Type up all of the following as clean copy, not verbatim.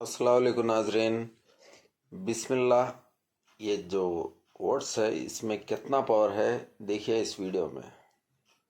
अस्सलाम वालेकुम नाजरीन। बिस्मिल्लाह, ये जो वर्ड्स है इसमें कितना पावर है देखिए इस वीडियो में।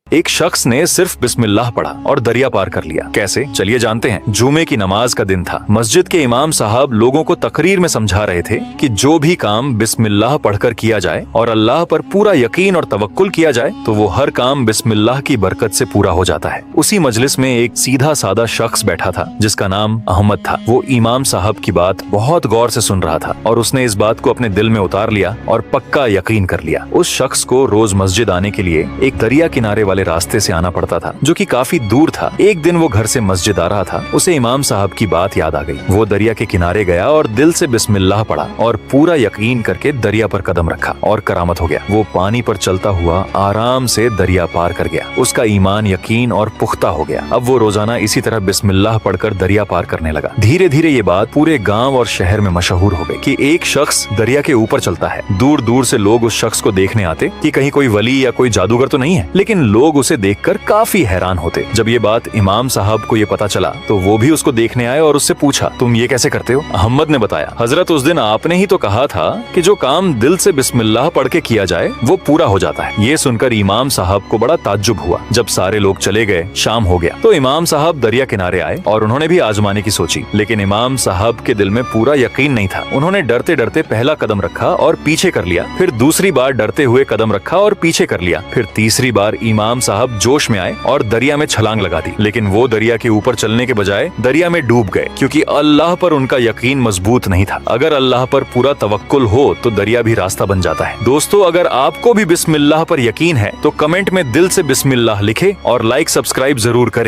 एक शख्स ने सिर्फ बिस्मिल्लाह पढ़ा और दरिया पार कर लिया। कैसे? चलिए जानते हैं। जुमे की नमाज का दिन था। मस्जिद के इमाम साहब लोगों को तकरीर में समझा रहे थे कि जो भी काम बिस्मिल्लाह पढ़कर किया जाए और अल्लाह पर पूरा यकीन और तवक्कुल किया जाए तो वो हर काम बिस्मिल्लाह की बरकत से पूरा हो जाता है। उसी मजलिस में एक सीधा सादा शख्स बैठा था जिसका नाम अहमद था। वो इमाम साहब की बात बहुत गौर से सुन रहा था और उसने इस बात को अपने दिल में उतार लिया और पक्का यकीन कर लिया। उस शख्स को रोज मस्जिद आने के लिए एक दरिया किनारे वाले रास्ते से आना पड़ता था जो कि काफी दूर था। एक दिन वो घर से मस्जिद आ रहा था। उसे इमाम साहब की बात याद आ गई। वो दरिया के किनारे गया और दिल से बिस्मिल्लाह पढ़ा और पूरा यकीन करके दरिया पर कदम रखा और करामत हो गया। वो पानी पर चलता हुआ आराम से दरिया पार कर गया। उसका ईमान, यकीन और पुख्ता हो गया। अब वो रोजाना इसी तरह बिस्मिल्लाह पढ़कर दरिया पार करने लगा। धीरे धीरे ये बात पूरे गाँव और शहर में मशहूर हो गई कि एक शख्स दरिया के ऊपर चलता है। दूर दूर से लोग उस शख्स को देखने आते कि कहीं कोई वली या कोई जादूगर तो नहीं है, लेकिन लोग उसे देखकर काफी हैरान होते। जब ये बात इमाम साहब को ये पता चला तो वो भी उसको देखने आए और उससे पूछा, तुम ये कैसे करते हो? अहमद ने बताया, हजरत उस दिन आपने ही तो कहा था कि जो काम दिल से बिस्मिल्लाह पढ़ के किया जाए वो पूरा हो जाता है। ये सुनकर इमाम साहब को बड़ा ताज्जुब हुआ। जब सारे लोग चले गए, शाम हो गया तो इमाम साहब दरिया किनारे आए और उन्होंने भी आजमाने की सोची, लेकिन इमाम साहब के दिल में पूरा यकीन नहीं था। उन्होंने डरते डरते पहला कदम रखा और पीछे कर लिया, फिर दूसरी बार डरते हुए कदम रखा और पीछे कर लिया, फिर तीसरी बार इमाम साहब जोश में आए और दरिया में छलांग लगा दी। लेकिन वो दरिया के ऊपर चलने के बजाय दरिया में डूब गए, क्योंकि अल्लाह पर उनका यकीन मजबूत नहीं था। अगर अल्लाह पर पूरा तवक्कुल हो तो दरिया भी रास्ता बन जाता है। दोस्तों, अगर आपको भी बिस्मिल्लाह पर यकीन है तो कमेंट में दिल से बिस्मिल्लाह लिखे और लाइक सब्सक्राइब जरूर करे।